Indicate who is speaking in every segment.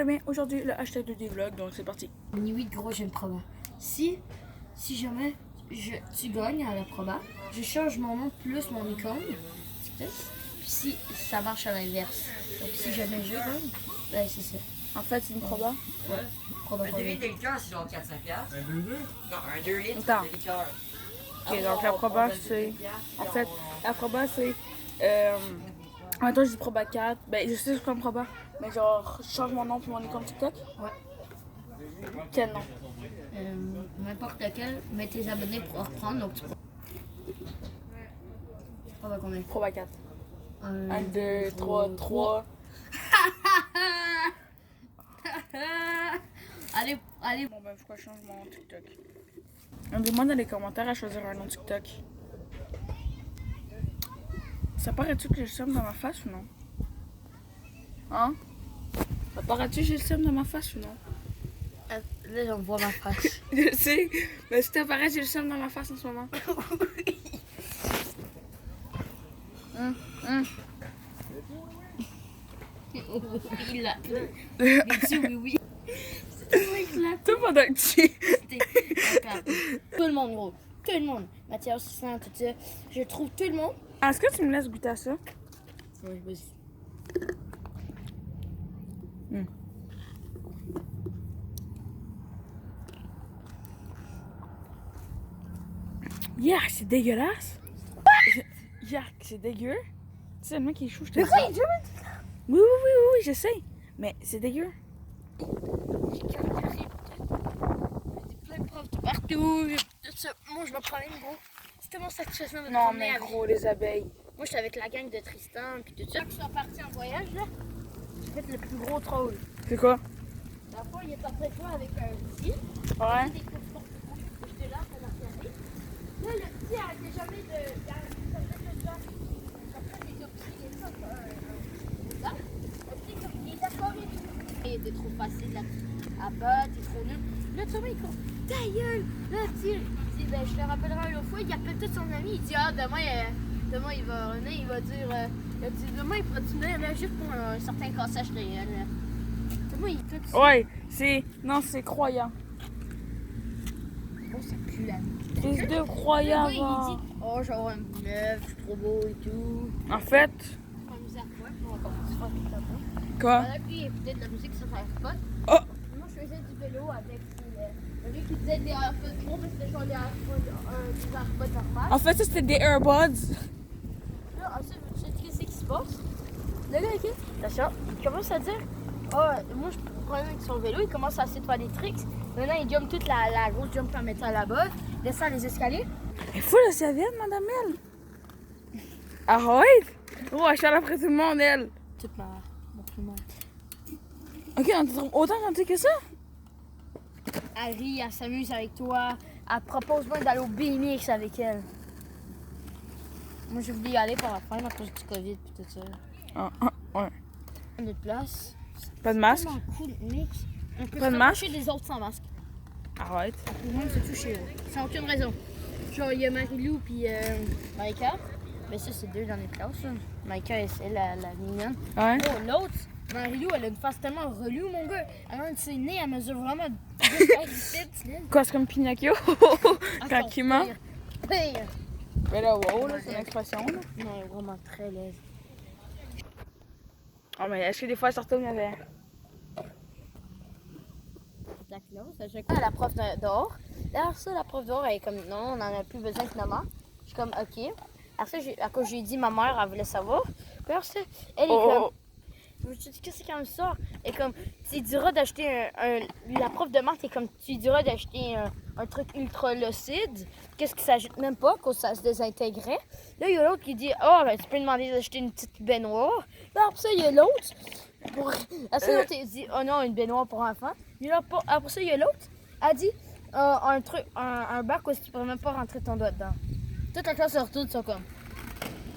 Speaker 1: Bien, aujourd'hui le hashtag de vlog, donc c'est parti.
Speaker 2: Oui, gros, j'ai une proba. Si jamais tu gagnes à la proba, je change mon nom plus mon icône. Puis si ça marche à l'inverse. Donc si jamais je gagne, ben c'est ça.
Speaker 1: En fait, c'est une proba.
Speaker 2: Ouais, proba.
Speaker 3: Un demi de liqueur, c'est genre 4-5$. Un 2 litres? Non, un 2 litres
Speaker 1: Attends.
Speaker 3: de liqueur.
Speaker 1: Ok, donc la proba c'est. En fait, la proba c'est. En même temps, je dis proba 4. Ben, je sais c'est quoi une proba. Mais genre, je change mon nom puis mon icône TikTok.
Speaker 2: Ouais.
Speaker 1: Quel nom?
Speaker 2: N'importe lequel, mets tes abonnés pour reprendre. Donc tu proba combien?
Speaker 1: Proba 4. 1, 2, 3,
Speaker 2: 3.
Speaker 1: 3.
Speaker 2: Allez.
Speaker 1: Bon, ben, pourquoi je change mon nom TikTok? Demandez-moi dans les commentaires à choisir un nom TikTok. Ça paraît-tu que j'ai le seum dans ma face ou non? Hein? Ça paraît-tu que j'ai le seum dans ma face ou non?
Speaker 2: Là, on voit ma face.
Speaker 1: Je sais, mais si t'apparaît, j'ai le seum dans ma face en ce moment.
Speaker 2: Il l'a. Mais tu, oui.
Speaker 1: Tout pendant que tu...
Speaker 2: Tout le monde, gros. Tout le monde. Mathias, Sissan, tout ça. Je trouve tout le monde.
Speaker 1: Est-ce que tu me laisses goûter à ça?
Speaker 2: Oui, vas-y.
Speaker 1: Yark, c'est dégueulasse. Yark, c'est dégueu. Tu sais, le mec qui est chou, je te dis. Oui, je sais. Mais c'est dégueu.
Speaker 2: Plein de profs partout. Tout ça. Moi, je me promène, gros. C'est tellement satisfaisant de me
Speaker 1: Non,
Speaker 2: promener
Speaker 1: mais
Speaker 2: avec.
Speaker 1: gros, les abeilles.
Speaker 2: Moi, j'étais avec la gang de Tristan, puis tout ça. Quand je suis parti en voyage, là, j'ai fait le plus gros troll.
Speaker 1: C'est quoi?
Speaker 2: La fois, il est après toi avec un petit.
Speaker 1: Ouais.
Speaker 2: Des courses sportives. J'étais là, en train de regarder. Là, le petit arrêtait jamais de. Il arrêtait de faire le temps. Après, les autres, il est ça, là. Le petit, comme, il est d'accord et tout. Il était trop facile, là. À battre, il est trop nul. Là, tu vois, il court. Ta gueule! Là, le petit, il dit, ben, je te rappellerai une autre fois. Il appelle tout son ami. Il dit, ah, demain, il va revenir, il va dire, il dit, demain, il pourra te venir là, juste pour un certain cassage de gueule. Demain, il tout ça.
Speaker 1: Ouais, c'est... Non, c'est croyant.
Speaker 2: Oh, ça pue la
Speaker 1: C'est de croyant,
Speaker 2: il dit,
Speaker 1: genre.
Speaker 2: oh, je vais avoir un neuf, je suis trop beau et tout.
Speaker 1: En fait...
Speaker 2: On va amuser à quoi? On va commencer à faire tout ça.
Speaker 1: Quoi?
Speaker 2: Voilà, puis il écoutait de la musique sur sa AirPod.
Speaker 1: Oh!
Speaker 2: Moi, je faisais du vélo avec lui qui disait des AirPods pro, mais c'était genre des AirPods normales.
Speaker 1: En fait, ça, c'était des AirBuds.
Speaker 2: Là, ensuite, tu sais qu'est-ce qui se passe? Le gars, ok? Attention, il commence à dire, oh, moi, je prends avec son vélo, il commence à essayer de faire des tricks. Maintenant, il jump toute la grosse jump en mettant là-bas, descend les escaliers.
Speaker 1: Il faut la serviette, madame elle. Arrête! Oh, elle chale après tout le monde, elle.
Speaker 2: Toute ma... tout le monde.
Speaker 1: Ok, on te trouve autant gentil que ça?
Speaker 2: Elle rit, elle s'amuse avec toi. Elle propose même d'aller au BMX avec elle. Moi, j'ai voulu y aller pour la fin à cause du COVID et tout ça.
Speaker 1: Ouais.
Speaker 2: Notre place.
Speaker 1: Pas de masque?
Speaker 2: Tellement cool, mec. On peut
Speaker 1: Pas de
Speaker 2: se
Speaker 1: masque?
Speaker 2: rapprocher des autres sans masque.
Speaker 1: Arrête.
Speaker 2: Tout le monde se toucher. Sans aucune raison. Genre, il y a Marie-Lou puis Maïka. Mais ça, c'est deux dans les classes. Là. Maïka, c'est la mignonne.
Speaker 1: Ouais.
Speaker 2: Oh, l'autre, Marie-Lou, elle a une face tellement relue, mon gars. Elle a un de ses nez, elle mesure vraiment 2,7
Speaker 1: Quoi, c'est comme Pinocchio? Quand il ment?
Speaker 2: Pire.
Speaker 1: Mais là, wow, là, c'est une expression, là.
Speaker 2: Non, elle est vraiment très laide.
Speaker 1: Oh, mais est-ce que des fois, elle sortait où il y avait...
Speaker 2: La classe, à chaque fois, la prof dehors. D'ailleurs, ça, la prof dehors, elle est comme, non, on n'en a plus besoin finalement. Je suis comme, ok. Après, à cause j'ai dit, ma mère, elle voulait savoir. Puis alors, ça, elle est comme, je me suis dit, qu'est-ce que c'est comme ça? Et comme, tu diras d'acheter la prof de maths est comme, tu diras d'acheter un truc ultra lucide. Qu'est-ce qui s'ajoute même pas, quand ça se désintégrait. Là, il y a l'autre qui dit, oh, ben, tu peux demander d'acheter une petite baignoire. Là, après ça, il y a l'autre. Après, l'autre, il dit, oh non, une baignoire pour enfants. Et là, après ça, il y a l'autre. Elle dit, un truc, un bac où tu pourrais même pas rentrer ton doigt dedans. Toute la classe se retourne, ils sont comme,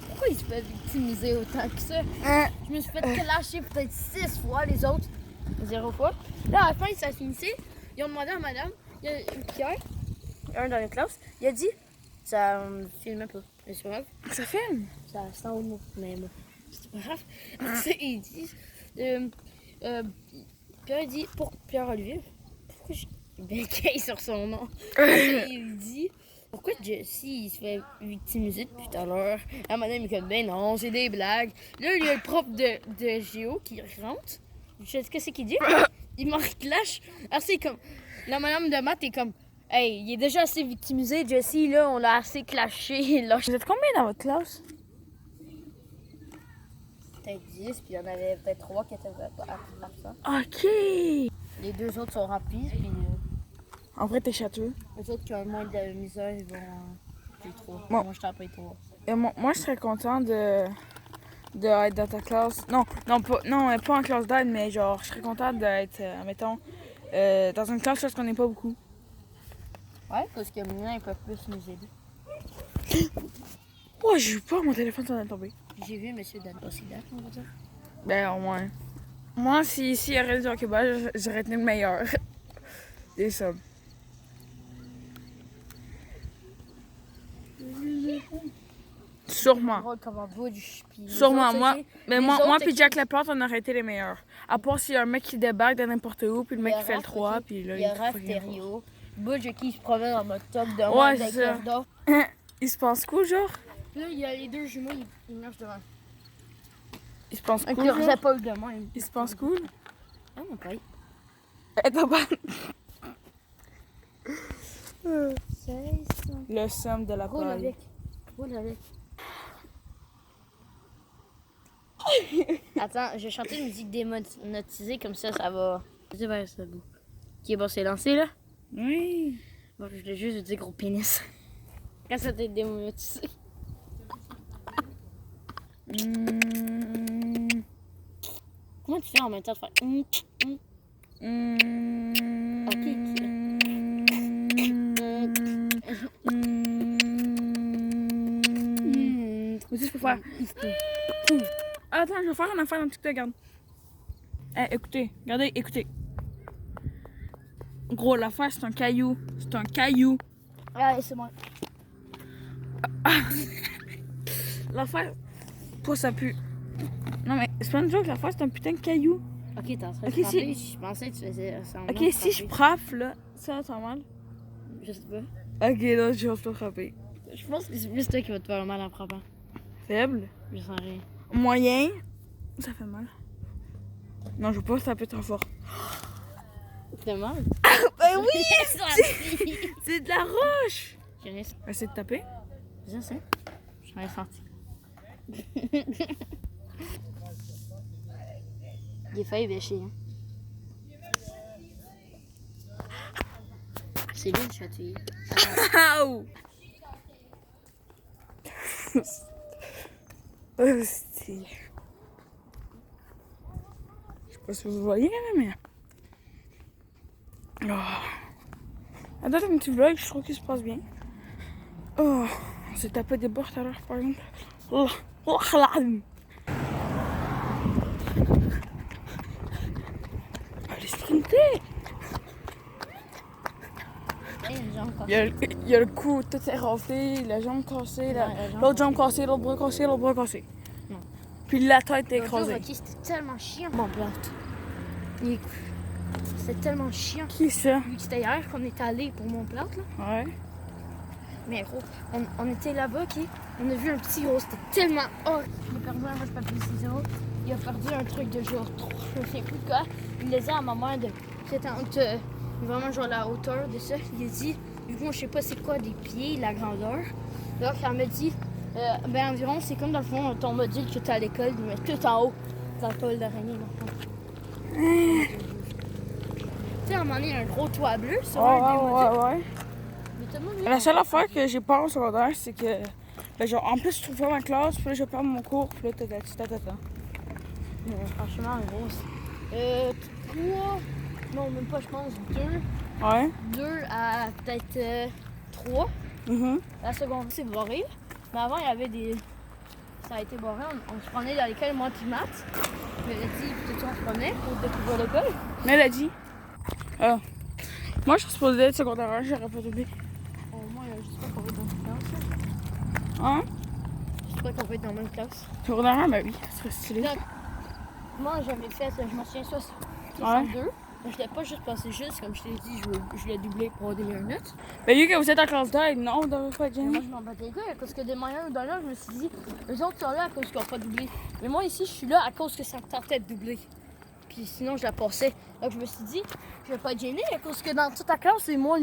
Speaker 2: pourquoi ils se peuvent victimiser autant que ça? Je me suis fait clasher peut-être 6 fois, les autres 0 fois. Là, à la fin, ça finissait. Ils ont demandé à madame, il y a Pierre, un dans la classe, il a dit, ça filme pas. Mais c'est pas grave.
Speaker 1: Ça filme?
Speaker 2: Ça c'est en haut, mais bon, c'est pas grave. Après ça, ils disent, Pierre dit, pour Pierre-Olivier, pourquoi je bécaye sur son nom? Il dit, pourquoi Jesse il se fait victimiser depuis tout à l'heure? À madame, il dit, ben non, c'est des blagues. Là, il y a le prof de géo qui rentre. Je sais qu'est-ce qu'il dit? Il m'en reclash. Alors, c'est comme, la madame de maths est comme, hey, il est déjà assez victimisé, Jesse, là, on l'a assez clashé. Là,
Speaker 1: Vous êtes combien dans votre classe?
Speaker 2: peut-être 10, puis il y en avait peut-être 3 qui étaient absents.
Speaker 1: Ok!
Speaker 2: Les 2 autres sont remplis, puis
Speaker 1: En vrai, t'es château.
Speaker 2: les autres qui ont moins de misère, ils vont les 3.
Speaker 1: Bon.
Speaker 2: Moi, je t'en paye 3.
Speaker 1: Et moi, je serais content de être dans ta classe. Non, pas en classe d'aide, mais genre, je serais content d'être, mettons, dans une classe parce qu'on n'est pas beaucoup.
Speaker 2: Ouais, parce que maintenant, ils peuvent plus nous aider.
Speaker 1: Oh, j'ai eu peur, mon téléphone s'en est tombé.
Speaker 2: J'ai vu M. Danosidak, on va dire.
Speaker 1: Ben, au moins. Moi, si il y aurait du hockey-ball, j'aurais tenu le meilleur. C'est ça. Sûrement.
Speaker 2: Drôle comme un Budge, puis les
Speaker 1: Sûrement,
Speaker 2: autres,
Speaker 1: moi.
Speaker 2: tu sais,
Speaker 1: Mais
Speaker 2: les
Speaker 1: moi
Speaker 2: autres
Speaker 1: puis Jack Laporte, on aurait été les meilleurs. À part s'il y a un mec qui débarque de n'importe où, puis le mec
Speaker 2: il y a
Speaker 1: qui fait le
Speaker 2: Raph
Speaker 1: 3,
Speaker 2: aussi.
Speaker 1: puis là,
Speaker 2: Il y a
Speaker 1: faut
Speaker 2: Raph
Speaker 1: rien
Speaker 2: Thériault. Budge qui se promène en mode top de
Speaker 1: Ouais,
Speaker 2: moi avec
Speaker 1: c'est ça.
Speaker 2: leur d'or.
Speaker 1: faire. Il se pense cool, genre?
Speaker 2: Là, il y a les 2 jumeaux, ils marchent devant.
Speaker 1: Il se pense
Speaker 2: Avec
Speaker 1: cool,
Speaker 2: leurs
Speaker 1: genre?
Speaker 2: épaules de moi.
Speaker 1: Il se pense cool?
Speaker 2: Ah, mon père.
Speaker 1: Attends pas.
Speaker 2: C'est ça.
Speaker 1: Le somme de la
Speaker 2: Roule
Speaker 1: paille.
Speaker 2: avec. Roule avec. Attends, je vais chanter une musique démonétisée comme ça va. C'est vers ça bout. Ok, bon, c'est lancé là.
Speaker 1: Oui.
Speaker 2: Bon, je voulais juste dire gros pénis. Quand ça t'est démonétisé. Comment tu fais en même temps de faire. Ok,
Speaker 1: Aussi, je peux faire. Attends, je vais faire une affaire dans TikTok, regarde. Écoutez, regardez, écoutez. Gros, l'affaire, c'est un caillou. C'est un caillou.
Speaker 2: Allez, c'est moi.
Speaker 1: L'affaire. Toi, ça pue. Non, mais c'est pas une joke, l'affaire, c'est un putain de caillou.
Speaker 2: Ok, t'es en train
Speaker 1: Ok,
Speaker 2: de frapper. Je pensais que tu faisais ça.
Speaker 1: Ok, si je frappe, là, ça va mal.
Speaker 2: Je sais pas.
Speaker 1: Ok, là, je vais pas frapper.
Speaker 2: Je pense que c'est plus toi qui va te faire mal en frappant.
Speaker 1: Faible.
Speaker 2: Je sens rien.
Speaker 1: Moyen. Ça fait mal. Non, je veux pas taper trop fort.
Speaker 2: T'as mal?
Speaker 1: Ben oui!
Speaker 2: J'ai
Speaker 1: C'est de la roche!
Speaker 2: rien
Speaker 1: Essaye de taper.
Speaker 2: Je sais. J'ai rien senti. Il est failli bêcher. Hein. C'est lui le chatouiller.
Speaker 1: Ow! Hostie. Je sais pas si vous voyez, là, mais. Oh. Attends, un petit vlog, je trouve qu'il se passe bien. Oh, on s'est tapé des bords tout à l'heure, par exemple. Oh, oh, là. Allez sprinter! Il y a le cou, tout est raflé, la jambe cassée, l'autre jambe cassée, l'autre bras cassé, l'autre bras cassé.
Speaker 2: Non.
Speaker 1: Puis la tête est
Speaker 2: L'autre jour,
Speaker 1: écrasée.
Speaker 2: ok, c'était tellement chiant. Mon plante. C'était tellement chiant.
Speaker 1: Qui ça?
Speaker 2: Vu que c'était hier qu'on était allé pour mon plante, là.
Speaker 1: Ouais.
Speaker 2: Mais gros, on était là-bas, ok? On a vu un petit gros, c'était tellement hot. Il a perdu un roche papier ciseaux. Il a perdu un truc de genre 3, je sais plus quoi. Il a dit à ma mère de. C'était vraiment genre la hauteur de ça. Il a dit, vu que moi je sais pas c'est quoi des pieds, la grandeur. Donc elle m'a dit, ben environ c'est comme dans le fond ton module que tu as à l'école, mais tout en haut, dans le pôle d'araignée. Tu sais, à un moment donné, il y a un gros toit bleu sur un des modules.
Speaker 1: Ouais.
Speaker 2: Mais tout le monde,
Speaker 1: La seule affaire que j'ai peur au secondaire, c'est que. Ben, genre, en plus, je trouve pas ma classe, puis là, je perds mon cours, puis là, tata.
Speaker 2: franchement, gros. 3, non, même pas, je pense 2.
Speaker 1: Ouais.
Speaker 2: 2 à peut-être 3. La seconde, c'est barré. Mais avant, il y avait des. Ça a été barré. On se promenait dans l'école, moi puis Matt. Mais elle a dit, peut-être on se promenait pour découvrir l'école.
Speaker 1: Mais elle a dit. Moi, je suis supposée être secondaire 1, j'aurais pas doublé.
Speaker 2: Au moins, je sais pas qu'on va être dans une classe.
Speaker 1: Hein?
Speaker 2: Je sais pas qu'on va être dans la même classe.
Speaker 1: Secondaire 1, ben oui, ça serait stylé.
Speaker 2: Donc, moi, j'avais fait, je me souviens, soit 62. Mais je l'ai pas juste passé juste, comme je t'ai dit, je l'ai doublé pour avoir des meilleures notes.
Speaker 1: Ben, vu que vous êtes en classe d'aide, non, vous devriez pas être
Speaker 2: Mais moi,
Speaker 1: gêné.
Speaker 2: je m'en battais les couilles, parce que des moyens dans là, je me suis dit, eux autres sont là à cause qu'ils n'ont pas doublé. Mais moi, ici, je suis là à cause que ça me tentait de doubler. Puis sinon, je la passais. Donc, je me suis dit, je vais pas être gênée, à cause que dans toute la classe, c'est moi